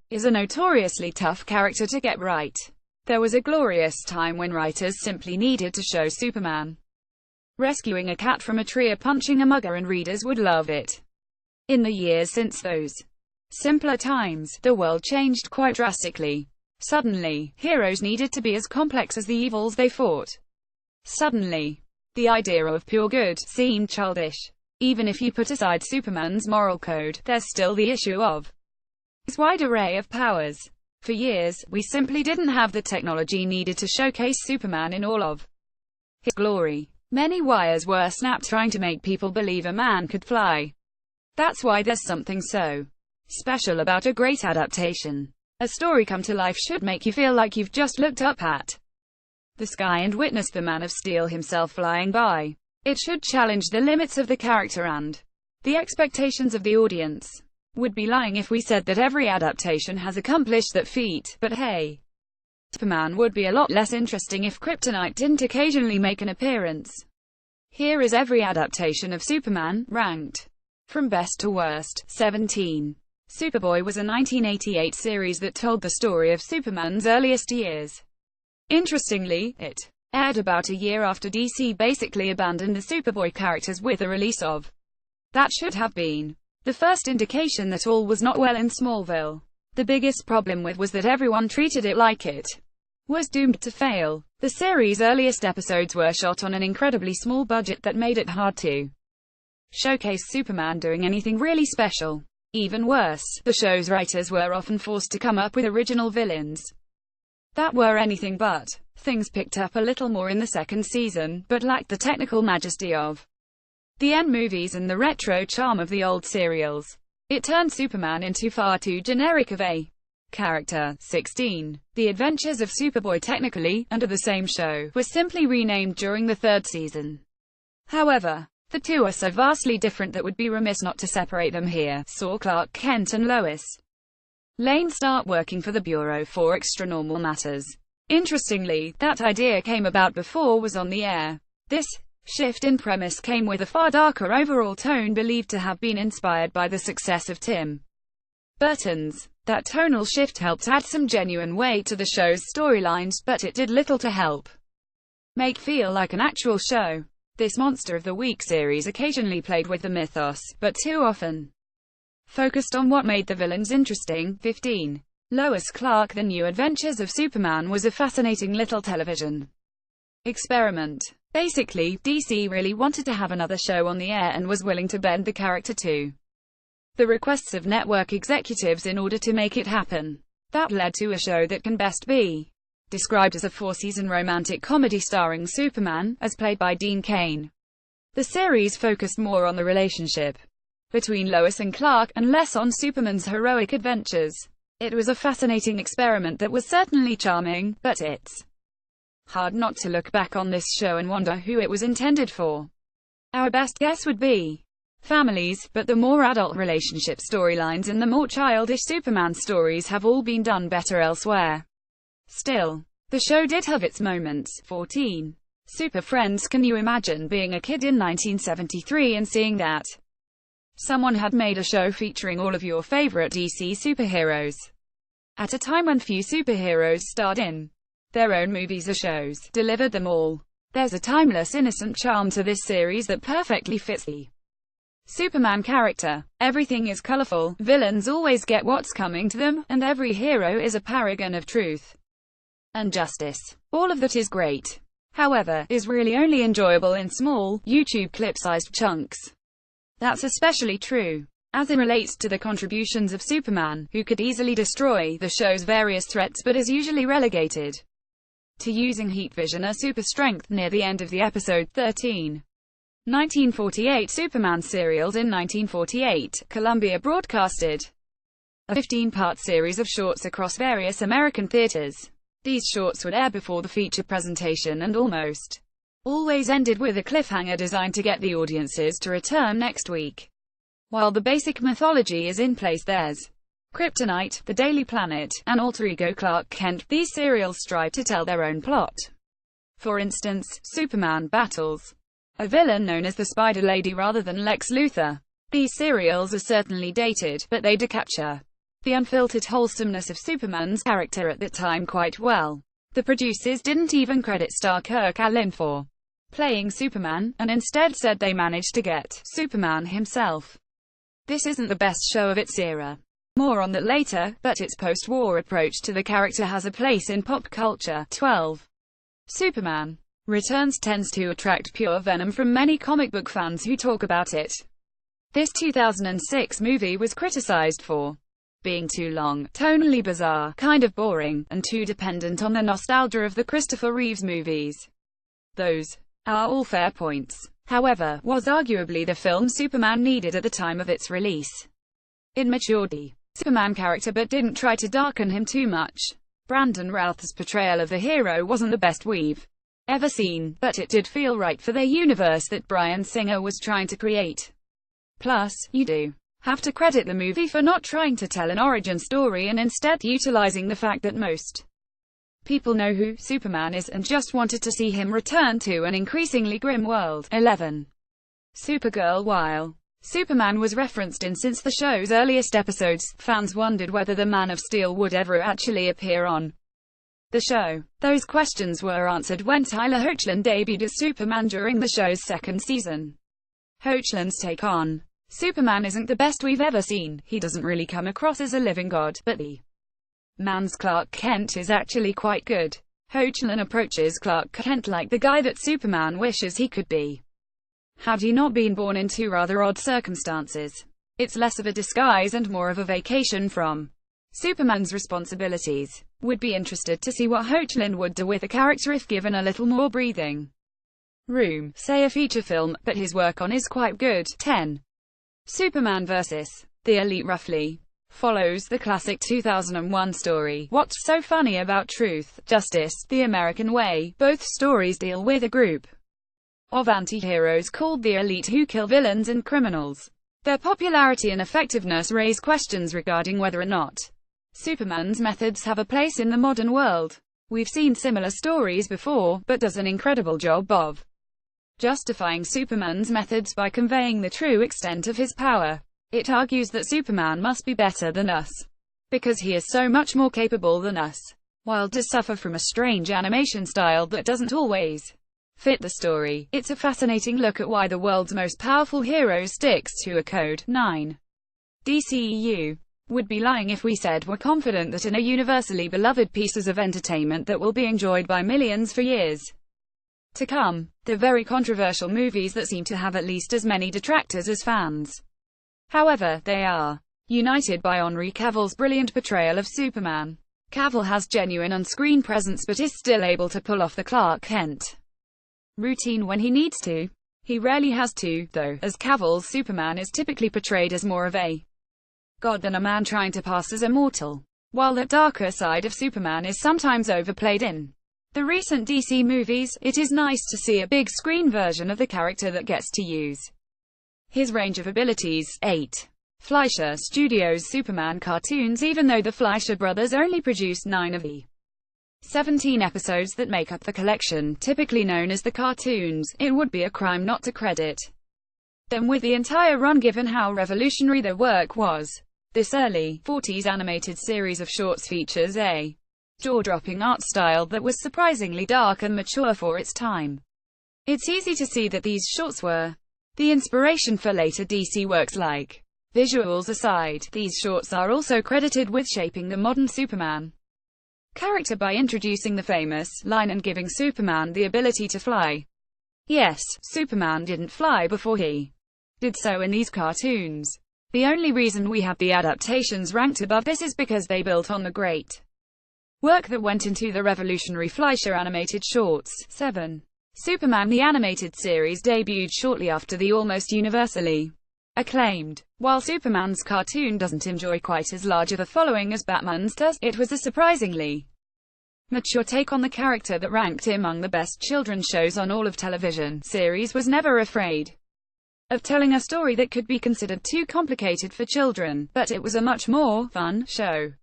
is a notoriously tough character to get right. There was a glorious time when writers simply needed to show Superman rescuing a cat from a tree or punching a mugger and readers would love it. In the years since those simpler times, the world changed quite drastically. Suddenly, heroes needed to be as complex as the evils they fought. Suddenly, the idea of pure good seemed childish. Even if you put aside Superman's moral code, there's still the issue of his wide array of powers. For years, we simply didn't have the technology needed to showcase Superman in all of his glory. Many wires were snapped trying to make people believe a man could fly. That's why there's something so special about a great adaptation. A story come to life should make you feel like you've just looked up at the sky and witnessed the Man of Steel himself flying by. It should challenge the limits of the character and the expectations of the audience. Would be lying if we said that every adaptation has accomplished that feat, but hey, Superman would be a lot less interesting if Kryptonite didn't occasionally make an appearance. Here is every adaptation of Superman, ranked from best to worst. 17. Superboy was a 1988 series that told the story of Superman's earliest years. Interestingly, it aired about a year after DC basically abandoned the Superboy characters with the release of That Should Have Been, the first indication that all was not well in Smallville. The biggest problem was that everyone treated it like it was doomed to fail. The series' earliest episodes were shot on an incredibly small budget that made it hard to showcase Superman doing anything really special. Even worse, the show's writers were often forced to come up with original villains that were anything but. Things picked up a little more in the second season, but lacked the technical majesty of the N movies and the retro charm of the old serials. It turned Superman into far too generic of a character. 16. The Adventures of Superboy, technically under the same show, were simply renamed during the third season. However, the two are so vastly different that would be remiss not to separate them here. Saw Clark Kent and Lois Lane start working for the Bureau for Extranormal Matters. Interestingly, that idea came about before was on the air. This shift in premise came with a far darker overall tone believed to have been inspired by the success of Tim Burton's. That tonal shift helped add some genuine weight to the show's storylines, but it did little to help make feel like an actual show. This Monster of the Week series occasionally played with the mythos, but too often focused on what made the villains interesting. 15. Lois Clark: The New Adventures of Superman was a fascinating little television experiment. Basically, DC really wanted to have another show on the air and was willing to bend the character to the requests of network executives in order to make it happen. That led to a show that can best be described as a four-season romantic comedy starring Superman, as played by Dean Cain. The series focused more on the relationship between Lois and Clark, and less on Superman's heroic adventures. It was a fascinating experiment that was certainly charming, but it's hard not to look back on this show and wonder who it was intended for. Our best guess would be families, but the more adult relationship storylines and the more childish Superman stories have all been done better elsewhere. Still, the show did have its moments. 14. Super Friends: Can you imagine being a kid in 1973 and seeing that someone had made a show featuring all of your favorite DC superheroes? At a time when few superheroes starred in their own movies or shows, delivered them all. There's a timeless, innocent charm to this series that perfectly fits the Superman character. Everything is colorful, villains always get what's coming to them, and every hero is a paragon of truth and justice. All of that is great. However, is really only enjoyable in small, YouTube clip-sized chunks. That's especially true as it relates to the contributions of Superman, who could easily destroy the show's various threats but is usually relegated to using heat vision or super strength near the end of the episode. 13. 1948 Superman serials. In 1948, Columbia broadcasted a 15-part series of shorts across various American theaters. These shorts would air before the feature presentation and almost always ended with a cliffhanger designed to get the audiences to return next week. While the basic mythology is in place, there's Kryptonite, the Daily Planet, and alter ego Clark Kent. These serials strive to tell their own plot. For instance, Superman battles a villain known as the Spider Lady rather than Lex Luthor. These serials are certainly dated, but they do capture the unfiltered wholesomeness of Superman's character at that time quite well. The producers didn't even credit star Kirk Alyn for playing Superman, and instead said they managed to get Superman himself. This isn't the best show of its era. More on that later, but its post-war approach to the character has a place in pop culture. 12. Superman Returns tends to attract pure venom from many comic book fans who talk about it. This 2006 movie was criticized for being too long, tonally bizarre, kind of boring, and too dependent on the nostalgia of the Christopher Reeves movies. Those are all fair points. However, was arguably the film Superman needed at the time of its release. It matured the Superman character but didn't try to darken him too much. Brandon Routh's portrayal of the hero wasn't the best we've ever seen, but it did feel right for the universe that Bryan Singer was trying to create. Plus, you do have to credit the movie for not trying to tell an origin story and instead utilizing the fact that most people know who Superman is and just wanted to see him return to an increasingly grim world. 11. Supergirl While Superman was referenced in since the show's earliest episodes, fans wondered whether the Man of Steel would ever actually appear on the show. Those questions were answered when Tyler Hoechlin debuted as Superman during the show's second season. Hoechlin's take on Superman isn't the best we've ever seen. He doesn't really come across as a living god, but the man's Clark Kent is actually quite good. Hoechlin approaches Clark Kent like the guy that Superman wishes he could be. Had he not been born into rather odd circumstances? It's less of a disguise and more of a vacation from Superman's responsibilities. Would be interested to see what Hoechlin would do with the character if given a little more breathing room, say a feature film, but his work on is quite good. 10. Superman vs. The Elite roughly follows the classic 2001 story, What's So Funny About Truth, Justice, The American Way. Both stories deal with a group of anti-heroes called the Elite who kill villains and criminals. Their popularity and effectiveness raise questions regarding whether or not Superman's methods have a place in the modern world. We've seen similar stories before, but does an incredible job of justifying Superman's methods by conveying the true extent of his power. It argues that Superman must be better than us, because he is so much more capable than us, while does suffer from a strange animation style that doesn't always fit the story. It's a fascinating look at why the world's most powerful hero sticks to a code. 9. DCEU would be lying if we said we're confident that in a universally beloved pieces of entertainment that will be enjoyed by millions for years to come. They're very controversial movies that seem to have at least as many detractors as fans. However, they are united by Henry Cavill's brilliant portrayal of Superman. Cavill has genuine on-screen presence but is still able to pull off the Clark Kent routine when he needs to. He rarely has to, though, as Cavill's Superman is typically portrayed as more of a god than a man trying to pass as a mortal, while the darker side of Superman is sometimes overplayed in the recent DC movies. It is nice to see a big screen version of the character that gets to use his range of abilities. 8. Fleischer Studios' Superman cartoons. Even though the Fleischer brothers only produced 9 of the 17 episodes that make up the collection, typically known as the cartoons, it would be a crime not to credit them with the entire run given how revolutionary their work was. This early 40s animated series of shorts features a jaw-dropping art style that was surprisingly dark and mature for its time. It's easy to see that these shorts were the inspiration for later DC works like. Visuals aside, these shorts are also credited with shaping the modern Superman character by introducing the famous line and giving Superman the ability to fly. Yes, Superman didn't fly before he did so in these cartoons. The only reason we have the adaptations ranked above this is because they built on the great work that went into the revolutionary Fleischer animated shorts. 7. Superman the animated series debuted shortly after the almost universally acclaimed. While Superman's cartoon doesn't enjoy quite as large of a following as Batman's does, it was a surprisingly mature take on the character that ranked him among the best children's shows on all of television. Series was never afraid of telling a story that could be considered too complicated for children, but it was a much more fun show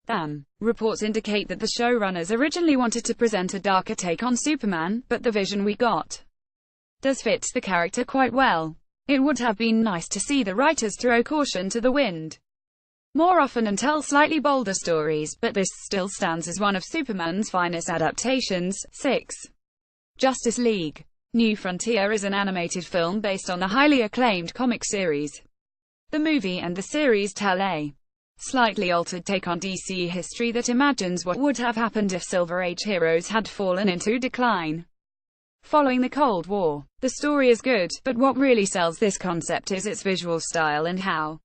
than. Reports indicate that the showrunners originally wanted to present a darker take on Superman, but the vision we got does fit the character quite well. It would have been nice to see the writers throw caution to the wind more often and tell slightly bolder stories, but this still stands as one of Superman's finest adaptations. 6. Justice League. New Frontier is an animated film based on the highly acclaimed comic series. The movie and the series tell a slightly altered take on DC history that imagines what would have happened if Silver Age heroes had fallen into decline following the Cold War. The story is good, but what really sells this concept is its visual style and how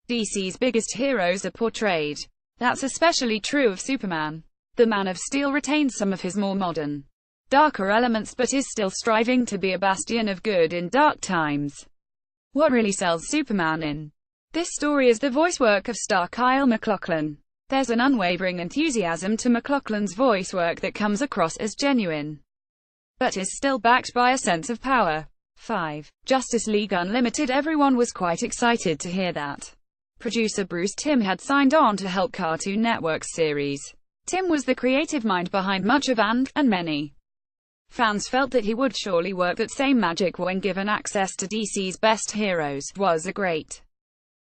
DC's biggest heroes are portrayed. That's especially true of Superman. The Man of Steel retains some of his more modern, darker elements but is still striving to be a bastion of good in dark times. What really sells Superman in this story is the voice work of star Kyle MacLachlan. There's an unwavering enthusiasm to MacLachlan's voice work that comes across as genuine, but is still backed by a sense of power. 5. Justice League Unlimited. Everyone was quite excited to hear that producer Bruce Timm had signed on to help Cartoon Network's series. Timm was the creative mind behind much of and many fans felt that he would surely work that same magic when given access to DC's best heroes. It was a great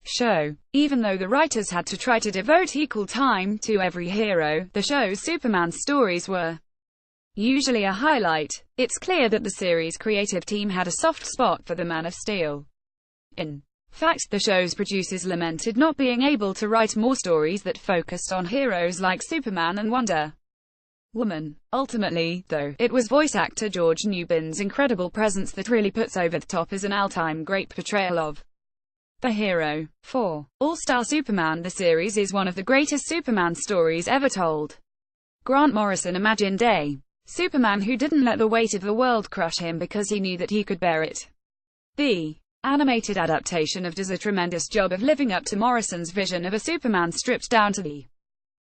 show. Even though the writers had to try to devote equal time to every hero, the show's Superman stories were usually a highlight. It's clear that the series' creative team had a soft spot for the Man of Steel. In fact, the show's producers lamented not being able to write more stories that focused on heroes like Superman and Wonder Woman. Ultimately, though, it was voice actor George Newbern's incredible presence that really puts over the top as an all-time great portrayal of the hero. 4. All-Star Superman. The series is one of the greatest Superman stories ever told. Grant Morrison imagined a Superman who didn't let the weight of the world crush him because he knew that he could bear it. The animated adaptation does a tremendous job of living up to Morrison's vision of a Superman stripped down to the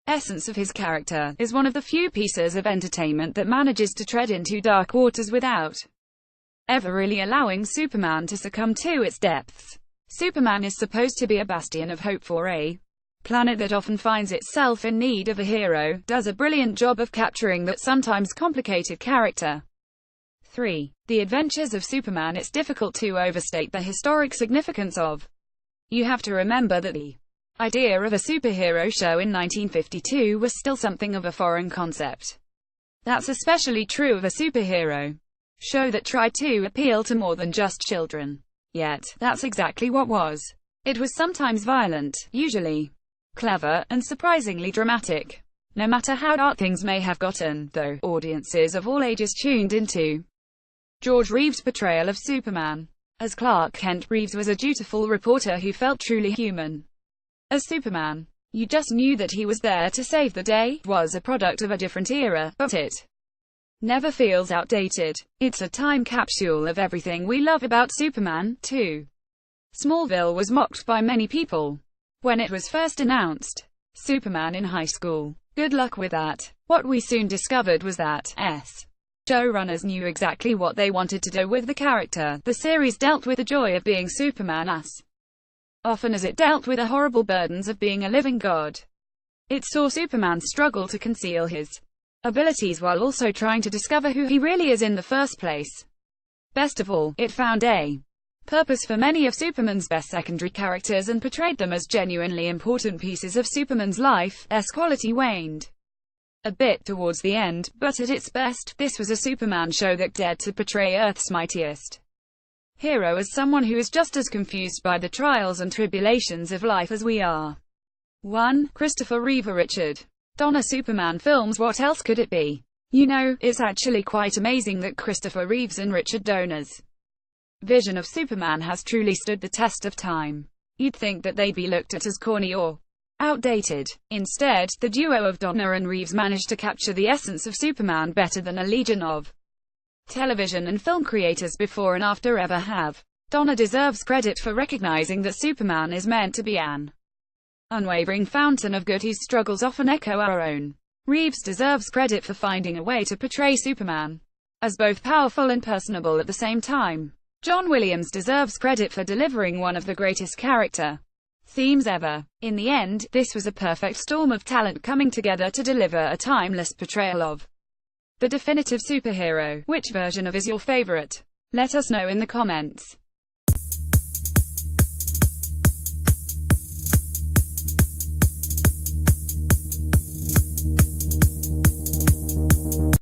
essence of his character, is one of the few pieces of entertainment that manages to tread into dark waters without ever really allowing Superman to succumb to its depths. Superman is supposed to be a bastion of hope for a planet that often finds itself in need of a hero, does a brilliant job of capturing that sometimes complicated character. 3. The Adventures of Superman. It's difficult to overstate the historic significance of. You have to remember that the idea of a superhero show in 1952 was still something of a foreign concept. That's especially true of a superhero show that tried to appeal to more than just children. Yet, that's exactly what was. It was sometimes violent, usually clever, and surprisingly dramatic. No matter how dark things may have gotten, though, audiences of all ages tuned into George Reeves' portrayal of Superman. As Clark Kent, Reeves was a dutiful reporter who felt truly human. As Superman, you just knew that he was there to save the day. It was a product of a different era, but it never feels outdated. It's a time capsule of everything we love about Superman. 2. Smallville was mocked by many people when it was first announced. Superman in high school. Good luck with that. What we soon discovered was that showrunners knew exactly what they wanted to do with the character. The series dealt with the joy of being Superman as often as it dealt with the horrible burdens of being a living god. It saw Superman struggle to conceal his abilities while also trying to discover who he really is in the first place. Best of all, it found a purpose for many of Superman's best secondary characters and portrayed them as genuinely important pieces of Superman's life. Quality waned a bit towards the end, but at its best, this was a Superman show that dared to portray Earth's mightiest hero as someone who is just as confused by the trials and tribulations of life as we are. 1. Christopher Reeve. Richard Donner Superman films. What else could it be? You know, it's actually quite amazing that Christopher Reeves and Richard Donner's vision of Superman has truly stood the test of time. You'd think that they'd be looked at as corny or outdated. Instead, the duo of Donner and Reeves managed to capture the essence of Superman better than a legion of television and film creators before and after ever have. Donner deserves credit for recognizing that Superman is meant to be an unwavering fountain of good whose struggles often echo our own. Reeves deserves credit for finding a way to portray Superman as both powerful and personable at the same time. John Williams deserves credit for delivering one of the greatest character themes ever. In the end, this was a perfect storm of talent coming together to deliver a timeless portrayal of the definitive superhero. Which version of is your favorite? Let us know in the comments.